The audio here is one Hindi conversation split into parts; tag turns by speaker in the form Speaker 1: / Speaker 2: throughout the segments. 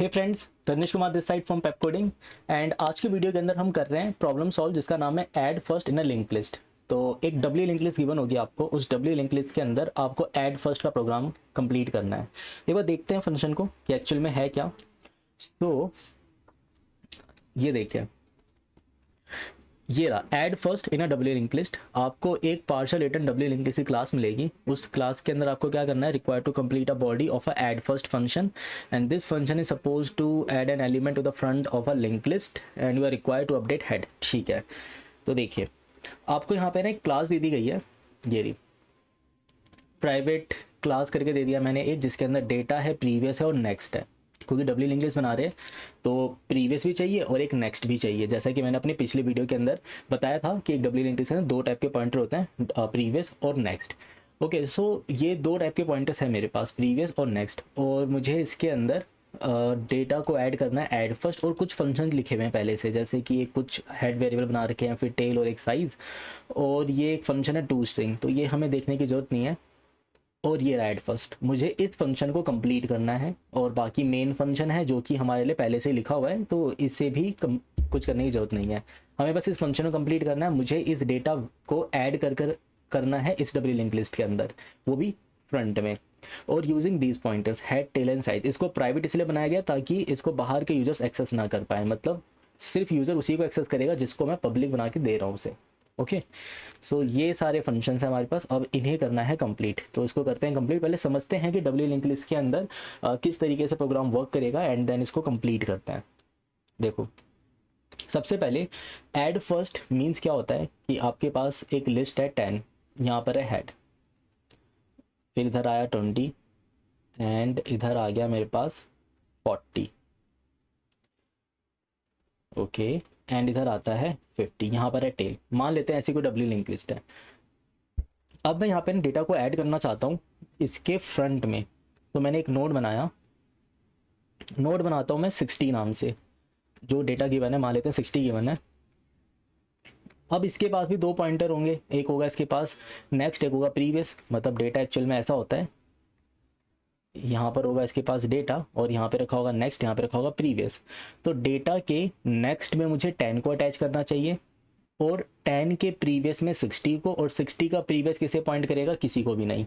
Speaker 1: Hey friends, Ranish Kumar this side from Pepcoding. And आज की वीडियो के अंदर हम कर रहे हैं प्रॉब्लम सॉल्व जिसका नाम है add first in a link list. तो एक डब्ल्यू लिंक लिस्ट गिवन होगी आपको, उस डब्ल्यू लिंक लिस्ट के अंदर आपको ऐड फर्स्ट का प्रोग्राम कंप्लीट करना है। एक बार देखते हैं फंक्शन को कि एक्चुअल में है क्या। तो ये देखिए, ये रहा add first in a W link list. आपको एक partial return W link list की क्लास मिलेगी। उस क्लास के अंदर आपको क्या करना है, require to complete a body of a add first function and this function is suppose to add an element to the front of a link list and you are require to update head. ठीक है, तो देखिए आपको यहाँ पे ना एक क्लास दे दी गई है, ये रही प्राइवेट क्लास करके दे दिया मैंने एक, जिसके अंदर डेटा है, प्रीवियस है और नेक्स्ट है। क्योंकि डब्ल्यू लिंक लिस्ट बना रहे हैं तो प्रीवियस भी चाहिए और एक नेक्स्ट भी चाहिए। जैसा कि मैंने अपनी पिछली वीडियो के अंदर बताया था कि एक डब्ल्यू लिंक लिस्ट के अंदर दो टाइप के पॉइंटर होते हैं, प्रीवियस और नेक्स्ट। ओके, सो ये दो टाइप के पॉइंटर्स है मेरे पास, प्रीवियस और नेक्स्ट, और मुझे इसके अंदर डेटा को ऐड करना है ऐड फर्स्ट, और कुछ फंक्शन लिखे हुए हैं पहले से, जैसे कि कुछ हेड वेरिएबल बना रखे हैं, फिर टेल और एक साइज, और ये एक फंक्शन है टू स्ट्रिंग, तो ये हमें देखने की जरूरत नहीं है। और ये ऐड फर्स्ट, मुझे इस फंक्शन को कंप्लीट करना है, और बाकी मेन फंक्शन है जो कि हमारे लिए पहले से लिखा हुआ है, तो इससे भी कुछ करने की जरूरत नहीं है। हमें बस इस फंक्शन को कंप्लीट करना है। मुझे इस डेटा को ऐड कर करना है इस डब्ल्यू लिंक लिस्ट के अंदर, वो भी फ्रंट में, और using these pointers head tail and size. इसको प्राइवेट इसलिए बनाया गया ताकि इसको बाहर के यूजर्स एक्सेस ना कर पाए, मतलब सिर्फ यूजर उसी को एक्सेस करेगा जिसको मैं पब्लिक बना के दे रहा हूँ उसे। ओके, सो ये सारे फंक्शंस हैं हमारे पास, अब इन्हें करना है कंप्लीट। तो इसको करते हैं कंप्लीट। पहले समझते हैं कि डब्ल्यू लिंक लिस्ट के अंदर किस तरीके से प्रोग्राम वर्क करेगा, एंड देन इसको कंप्लीट करते हैं। देखो, सबसे पहले ऐड फर्स्ट मीन्स क्या होता है कि आपके पास एक लिस्ट है 10, यहाँ पर है हेड, फिर इधर आया 20 एंड इधर आ गया मेरे पास 40। ओके, एंड इधर आता है 50, यहाँ पर है टेल। मान लेते हैं ऐसी कोई डब्ल्यू लिंक लिस्ट है। अब मैं यहाँ पे डेटा को ऐड करना चाहता हूँ इसके फ्रंट में, तो मैंने एक नोड बनाया। नोड बनाता हूँ मैं 60 नाम से, जो डेटा गिवन है मान लेते हैं 60 गिवन है। अब इसके पास भी दो पॉइंटर होंगे, एक होगा इसके पास नेक्स्ट, एक होगा प्रीवियस। मतलब डेटा एक्चुअल में ऐसा होता है, यहाँ पर होगा इसके पास डेटा और यहाँ पे रखा होगा नेक्स्ट, यहाँ पे रखा होगा प्रीवियस। तो डेटा के नेक्स्ट में मुझे 10 को अटैच करना चाहिए, और 10 के प्रीवियस में 60 को, और 60 का प्रीवियस किसे पॉइंट करेगा, किसी को भी नहीं।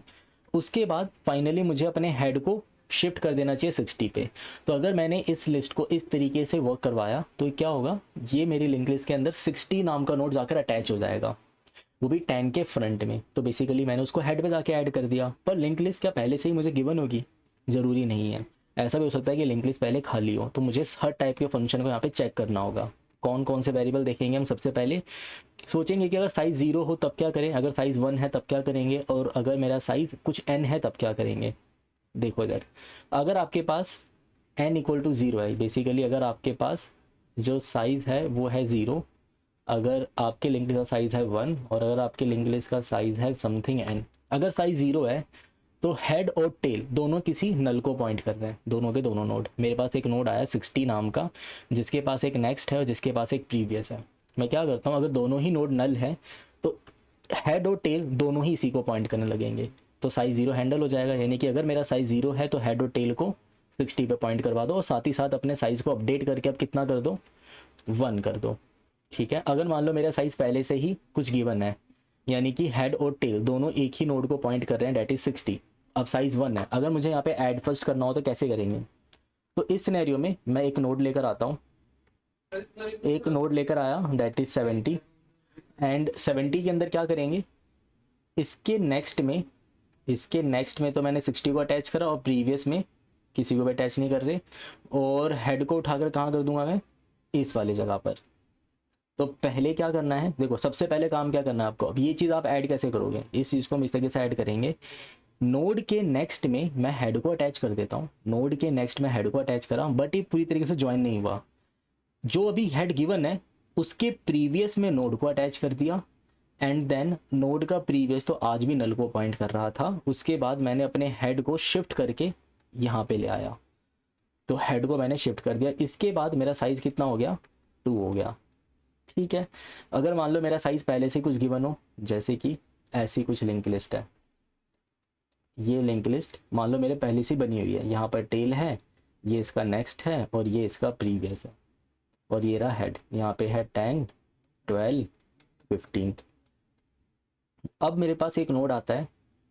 Speaker 1: उसके बाद फाइनली मुझे अपने हेड को शिफ्ट कर देना चाहिए 60 पे। तो अगर मैंने इस लिस्ट को इस तरीके से वर्क करवाया तो क्या होगा, ये मेरी लिंक लिस्ट के अंदर 60 नाम का नोड जाकर अटैच हो जाएगा, वो भी 10 के फ्रंट में। तो बेसिकली मैंने उसको हेड पे जाके ऐड कर दिया। पर लिंक लिस्ट क्या पहले से ही मुझे गिवन होगी? ज़रूरी नहीं है। ऐसा भी हो सकता है कि लिंक लिस्ट पहले खाली हो, तो मुझे हर टाइप के फंक्शन को यहाँ पे चेक करना होगा। कौन कौन से वेरिएबल देखेंगे हम? सबसे पहले सोचेंगे कि अगर साइज़ 0 हो तब क्या करें, अगर साइज़ 1 है तब क्या करेंगे, और अगर मेरा साइज़ कुछ n है तब क्या करेंगे। देखो इधर, अगर आपके पास n इक्वल टू 0 है, बेसिकली अगर आपके पास जो साइज़ है वो है 0, अगर आपके लिंक लिस्ट का साइज़ है 1, और अगर आपके लिंक लिस्ट का साइज़ है समथिंग n, अगर साइज़ 0 है तो हेड और टेल दोनों किसी नल को पॉइंट कर रहे हैं, दोनों के दोनों नोड। मेरे पास एक नोड आया 60 नाम का, जिसके पास एक नेक्स्ट है और जिसके पास एक प्रीवियस है। मैं क्या करता हूँ, अगर दोनों ही नोड नल है तो हेड और टेल दोनों ही इसी को पॉइंट करने लगेंगे, तो साइज 0 हैंडल हो जाएगा। यानी कि अगर मेरा साइज 0 है तो हेड और टेल को 60 पे पॉइंट करवा दो, और साथ ही साथ अपने साइज़ को अपडेट करके अब कितना कर दो, 1 कर दो। ठीक है, अगर मान लो मेरा साइज़ पहले से ही कुछ गिवन है, यानी कि हेड और टेल दोनों एक ही नोड को पॉइंट कर रहे हैं, डेट इज 60। अब साइज़ 1 है, अगर मुझे यहाँ पे ऐड फर्स्ट करना हो तो कैसे करेंगे? तो इस सिनेरियो में मैं एक नोड लेकर आता हूँ, एक नोड लेकर आया डेट इज 70, एंड 70 के अंदर क्या करेंगे, इसके नेक्स्ट में तो मैंने 60 को अटैच करा, और प्रीवियस में किसी को भी अटैच नहीं कर रहे, और हेड को उठाकर कहाँ कर दूंगा मैं, इस वाली जगह पर। तो पहले क्या करना है, देखो सबसे पहले काम क्या करना है आपको। अब ये चीज़ आप ऐड कैसे करोगे, इस चीज़ को हम इस तरीके से ऐड करेंगे। नोड के नेक्स्ट में मैं हेड को अटैच कर देता हूँ, नोड के नेक्स्ट में हेड को अटैच करा, बट ये पूरी तरीके से ज्वाइन नहीं हुआ। जो अभी हेड गिवन है उसके प्रीवियस में नोड को अटैच कर दिया, एंड देन नोड का प्रीवियस तो आज भी नल को पॉइंट कर रहा था। उसके बाद मैंने अपने हेड को शिफ्ट करके यहाँ पे ले आया, तो हेड को मैंने शिफ्ट कर दिया। इसके बाद मेरा साइज़ कितना हो गया, 2 हो गया। ठीक है, अगर मान लो मेरा साइज़ पहले से कुछ गिवन हो, जैसे कि ऐसी कुछ लिंक लिस्ट है, ये लिंक लिस्ट मान लो मेरे पहले से बनी हुई है, यहाँ पर टेल है, ये इसका नेक्स्ट है और ये इसका प्रीवियस है, और ये रहा हेड, यहाँ पे है 10, 12, 15। अब मेरे पास एक नोड आता है,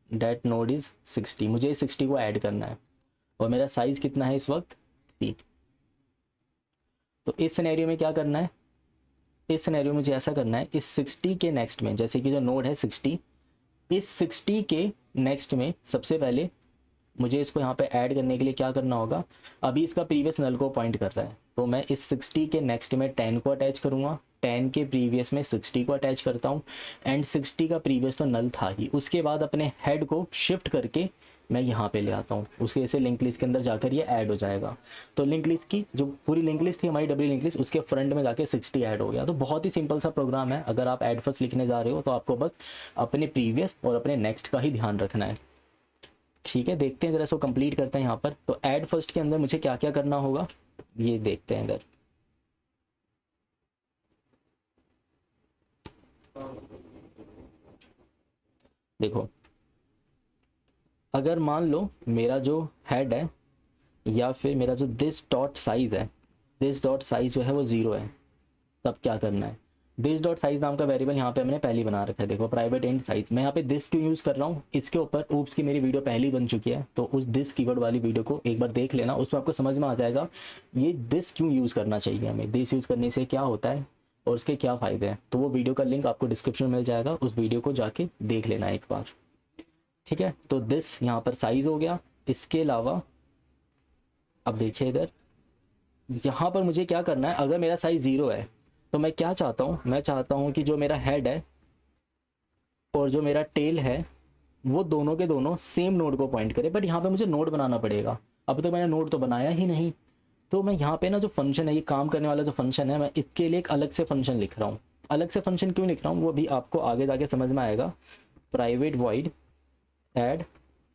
Speaker 1: डेट नोड इज़ 60, मुझे इस 60 को ऐड करना है, और मेरा साइज़ कितना है इस वक्त 3। तो इस सिनेरियो में क्या करना है, इस सिनेरियो में मुझे ऐसा करना है, इस 60 के नेक्स्ट में, जैसे कि जो नोड है 60, इस 60 के नेक्स्ट में सबसे पहले मुझे इसको यहाँ पे ऐड करने के लिए क्या करना होगा, अभी इसका प्रीवियस नल को पॉइंट कर रहा है, तो मैं इस 60 के नेक्स्ट में 10 को अटैच करूँगा, 10 के प्रीवियस में 60 को अटैच करता हूँ, एंड 60 का प्रीवियस तो नल था ही। उसके बाद अपने हेड को शिफ्ट करके मैं यहाँ पे ले आता हूँ, उसके ऐसे लिंक लिस्ट के अंदर जाकर ये ऐड हो जाएगा। तो लिंक लिस्ट की जो पूरी लिंक लिस्ट थी हमारी डब्ल्यू लिंक लिस्ट, उसके फ्रंट में जाके 60 ऐड हो गया। तो बहुत ही सिंपल सा प्रोग्राम है। अगर आप ऐड फर्स्ट लिखने जा रहे हो तो आपको बस अपने प्रीवियस और अपने नेक्स्ट का ही ध्यान रखना है। ठीक है, देखते हैं जरा इसको कंप्लीट करते हैं यहाँ पर। तो ऐड फर्स्ट के अंदर मुझे क्या क्या करना होगा ये देखते हैं इधर। देखो, अगर मान लो मेरा जो हेड है या फिर मेरा जो दिस डॉट साइज है, दिस डॉट साइज जो है वो 0 है, तब क्या करना है, दिस डॉट साइज नाम का वेरिएबल यहाँ पे हमने पहले ही बना रखा है। देखो प्राइवेट एंड साइज, मैं यहाँ पे दिस क्यों यूज़ कर रहा हूँ, इसके ऊपर ऊप्स की मेरी वीडियो पहले ही बन चुकी है, तो उस दिस कीवर्ड वाली वीडियो को एक बार देख लेना, उसमें आपको समझ में आ जाएगा ये दिस क्यों यूज़ करना चाहिए हमें, दिस यूज़ करने से क्या होता है और उसके क्या फ़ायदे हैं। तो वो वीडियो का लिंक आपको डिस्क्रिप्शन में मिल जाएगा, उस वीडियो को जाके देख लेना एक बार। ठीक है, तो दिस यहाँ पर साइज हो गया। इसके अलावा अब देखिए इधर, यहाँ पर मुझे क्या करना है, अगर मेरा साइज 0 है तो मैं क्या चाहता हूँ, मैं चाहता हूँ कि जो मेरा हेड है और जो मेरा टेल है वो दोनों के दोनों सेम नोड को पॉइंट करे। बट यहाँ पे मुझे नोड बनाना पड़ेगा, अब तो मैंने नोड तो बनाया ही नहीं। तो मैं यहाँ पे ना जो फंक्शन है, ये काम करने वाला जो फंक्शन है, मैं इसके लिए एक अलग से फंक्शन लिख रहा हूँ। अलग से फंक्शन क्यों लिख रहा हूँ वो भी आपको आगे जाके समझ में आएगा। प्राइवेट वॉइड ऐड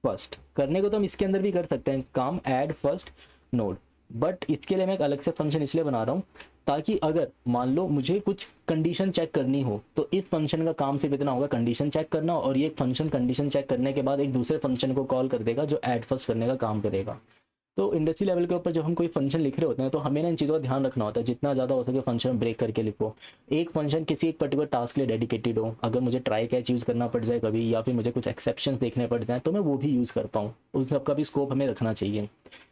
Speaker 1: फर्स्ट, करने को तो हम इसके अंदर भी कर सकते हैं काम, ऐड फर्स्ट नोड, बट इसके लिए मैं एक अलग से फंक्शन इसलिए बना रहा हूँ ताकि अगर मान लो मुझे कुछ कंडीशन चेक करनी हो तो इस फंक्शन का काम सिर्फ इतना होगा, कंडीशन चेक करना, और ये फंक्शन कंडीशन चेक करने के बाद एक दूसरे फंक्शन को कॉल कर देगा जो ऐड फर्स्ट करने का काम करेगा। तो इंडस्ट्री लेवल के ऊपर जब हम कोई फंक्शन लिख रहे होते हैं तो हमें ना इन चीज़ों का ध्यान रखना होता है, जितना ज़्यादा हो सके फंक्शन ब्रेक करके लिखो। एक फंक्शन किसी एक पर्टिकुलर टास्क के लिए डेडिकेटेड हो, अगर मुझे ट्राई कैच यूज़ करना पड़ जाए कभी, या फिर मुझे कुछ एक्सेप्शंस देखने पड़ जाए तो मैं वो भी यूज़ कर पाऊँ, उस सबका भी स्कोप हमें रखना चाहिए।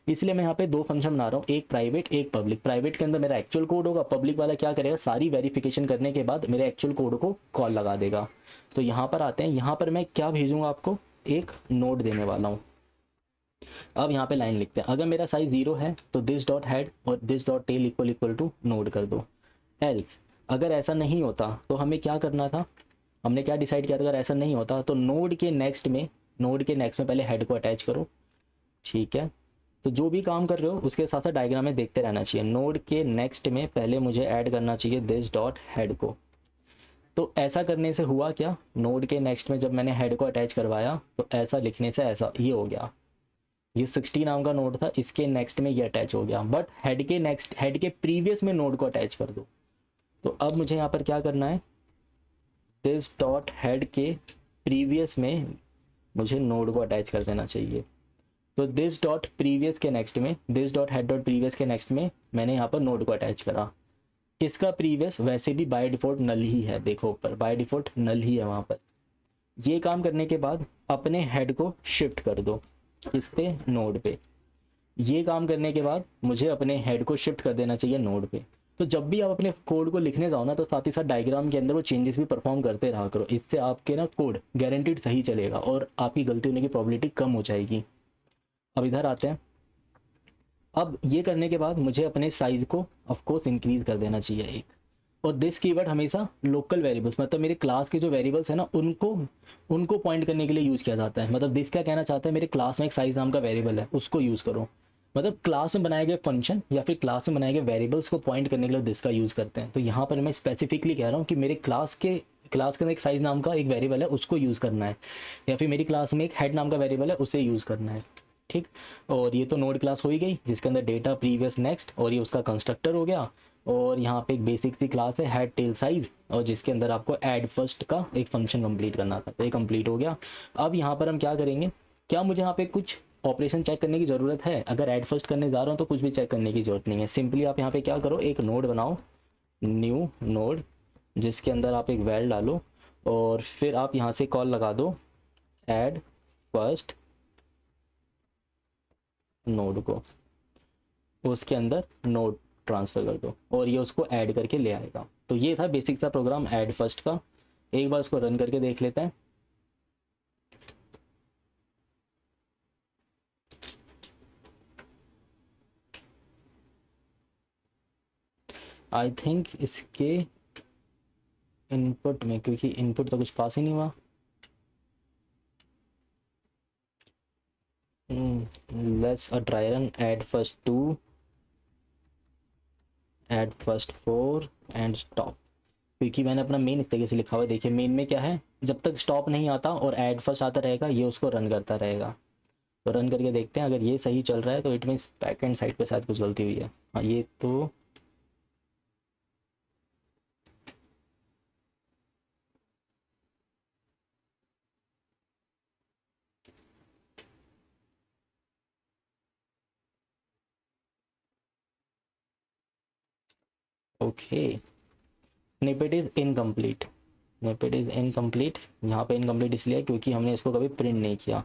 Speaker 1: इसलिए मैं यहाँ पे 2 फंक्शन बना रहा हूँ, एक प्राइवेट एक पब्लिक। प्राइवेट के अंदर मेरा एक्चुअल कोड होगा, पब्लिक वाला क्या करेगा, सारी वेरिफिकेशन करने के बाद मेरे एक्चुअल कोड को कॉल लगा देगा। तो यहाँ पर आते हैं, यहाँ पर मैं क्या भेजूँगा आपको, एक नोड देने वाला हूँ। अब यहाँ पे लाइन लिखते हैं, अगर मेरा साइज 0 है तो दिस डॉट हेड और this dot tail equal equal to node कर दो। एल्स अगर ऐसा नहीं होता तो हमें क्या करना था, हमने क्या डिसाइड किया था, अगर ऐसा नहीं होता तो नोड के नेक्स्ट में पहले हेड को अटैच करो। ठीक है, तो जो भी काम कर रहे हो उसके साथ साथ डायग्राम में देखते रहना चाहिए। नोड के नेक्स्ट में पहले मुझे ऐड करना चाहिए दिस डॉट हेड को। तो ऐसा करने से हुआ क्या, नोड के नेक्स्ट में जब मैंने हेड को अटैच करवाया तो ऐसा लिखने से ऐसा ये हो गया, ये 60 नाम का नोड था, इसके नेक्स्ट में ये अटैच हो गया। बट हेड के प्रीवियस में नोड को अटैच कर दो। तो अब मुझे यहाँ पर क्या करना है, दिस डॉट हेड के प्रीवियस में मुझे नोड को अटैच कर देना चाहिए। तो दिस डॉट प्रीवियस के नेक्स्ट में, this dot head dot previous के नेक्स्ट में मैंने यहाँ पर नोड को अटैच करा। इसका प्रीवियस वैसे भी बाय डिफॉल्ट नल ही है, देखो ऊपर बाय डिफॉल्ट नल ही है वहाँ पर। ये काम करने के बाद अपने हेड को शिफ्ट कर दो इस पे नोड पे। ये काम करने के बाद मुझे अपने हेड को शिफ्ट कर देना चाहिए नोड पे। तो जब भी आप अपने कोड को लिखने जाओ ना तो साथ ही साथ डायग्राम के अंदर वो चेंजेस भी परफॉर्म करते रहा करो, इससे आपके ना कोड गारंटीड सही चलेगा और आपकी गलती होने की प्रोबेबिलिटी कम हो जाएगी। अब इधर आते हैं, अब ये करने के बाद मुझे अपने साइज को ऑफकोर्स इंक्रीज कर देना चाहिए एक, और दिस कीवर्ड हमेशा लोकल वेरिएबल्स मतलब मेरे क्लास के जो वेरिएबल्स है ना उनको पॉइंट करने के लिए यूज़ किया जाता है। मतलब दिस क्या कहना चाहता है, मेरे क्लास में एक साइज नाम का वेरिएबल है उसको यूज़ करो। मतलब क्लास में बनाए गए फंक्शन या फिर क्लास में बनाए गए वेरिएबल्स को पॉइंट करने के लिए दिस का यूज़ करते हैं। तो यहाँ पर मैं स्पेसिफिकली कह रहा हूँ कि मेरे क्लास के अंदर एक साइज नाम का एक वेरिएबल है उसको यूज़ करना है, या फिर मेरी क्लास में एक हेड नाम का वेरिएबल है उसे यूज़ करना है। ठीक, और ये तो नोड क्लास हो ही गई जिसके अंदर डेटा प्रीवियस नेक्स्ट और ये उसका कंस्ट्रक्टर हो गया। और यहाँ पे एक बेसिक सी क्लास है हेड टेल साइज और जिसके अंदर आपको ऐड फर्स्ट का एक फंक्शन कंप्लीट करना था, तो ये कंप्लीट हो गया। अब यहाँ पर हम क्या करेंगे, क्या मुझे यहाँ पे कुछ ऑपरेशन चेक करने की ज़रूरत है? अगर ऐड फर्स्ट करने जा रहा हूँ तो कुछ भी चेक करने की ज़रूरत नहीं है। सिंपली आप यहाँ पे क्या करो, एक नोड बनाओ, न्यू नोड, जिसके अंदर आप एक वैल डालो और फिर आप यहाँ से कॉल लगा दो ऐड फर्स्ट नोड को, उसके अंदर नोड ट्रांसफ़र कर दो और ये उसको ऐड करके ले आएगा। तो ये था बेसिक सा प्रोग्राम ऐड फर्स्ट का। एक बार उसको रन करके देख लेते हैं। आई थिंक इसके इनपुट में, क्योंकि इनपुट तो कुछ पास ही नहीं हुआ। Let's a try run add first 2, add first 4 and stop, क्योंकि मैंने अपना मेन इस तरीके से लिखा हुआ है। देखिए मेन में क्या है, जब तक स्टॉप नहीं आता और ऐड फर्स्ट आता रहेगा ये उसको रन करता रहेगा। तो रन करके देखते हैं, अगर ये सही चल रहा है तो it means back and side पे शायद कुछ गलती हुई है। हाँ ये तो okay. Snippet is incomplete, snippet is incomplete. यहाँ पे इनकम्प्लीट इसलिए क्योंकि हमने इसको कभी प्रिंट नहीं किया।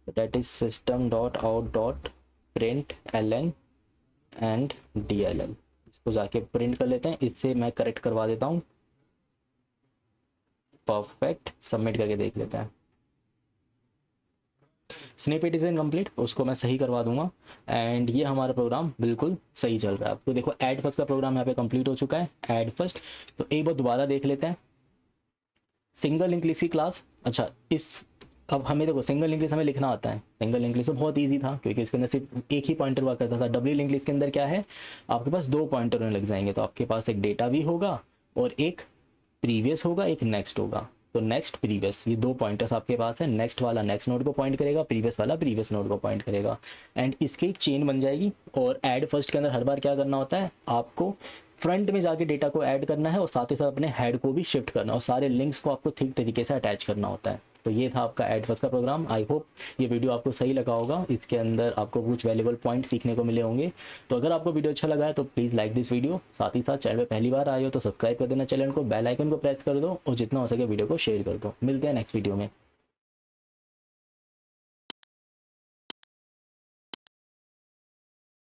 Speaker 1: That is system dot out dot print L N and D L L. इसको जाके प्रिंट कर लेते हैं, इससे मैं करेक्ट करवा देता हूँ। परफेक्ट, सबमिट करके देख लेते हैं। स्निपेट इज इनकम्प्लीट, उसको मैं सही करवा दूंगा एंड ये हमारा प्रोग्राम बिल्कुल सही चल रहा है। तो देखो ऐड फर्स्ट का प्रोग्राम यहाँ पे कंप्लीट हो चुका है, ऐड फर्स्ट। तो एक बार दोबारा देख लेते हैं। सिंगल लिंक लिस्ट की क्लास, अच्छा इस, अब हमें देखो सिंगल लिंक लिस्ट हमें लिखना आता है। सिंगल लिंक लिस्ट तो बहुत इजी था क्योंकि इसके अंदर सिर्फ एक ही पॉइंटर हुआ करता था। डब्ल्यू लिंक लिस्ट के अंदर क्या है, आपके पास 2 पॉइंटर होने लग जाएंगे। तो आपके पास एक डेटा भी होगा और एक प्रीवियस होगा, एक नेक्स्ट होगा। तो नेक्स्ट प्रीवियस, ये 2 पॉइंटर्स आपके पास है। नेक्स्ट वाला नेक्स्ट नोड को पॉइंट करेगा, प्रीवियस वाला प्रीवियस नोड को पॉइंट करेगा एंड इसकी एक चेन बन जाएगी। और ऐड फर्स्ट के अंदर हर बार क्या करना होता है, आपको फ्रंट में जाके डेटा को ऐड करना है और साथ ही साथ अपने हेड को भी शिफ्ट करना है और सारे लिंक्स को आपको ठीक तरीके से अटैच करना होता है। तो ये था आपका ऐड फर्स्ट का प्रोग्राम। आई होप ये वीडियो आपको सही लगा होगा, इसके अंदर आपको कुछ वैल्यूबल पॉइंट सीखने को मिले होंगे। तो अगर आपको वीडियो अच्छा लगा है तो प्लीज़ लाइक दिस वीडियो। साथ ही साथ चैनल पे पहली बार आए हो तो सब्सक्राइब कर देना चैनल को, बेल आइकन को प्रेस कर दो और जितना हो सके वीडियो को शेयर कर दो। मिलते हैं नेक्स्ट वीडियो में।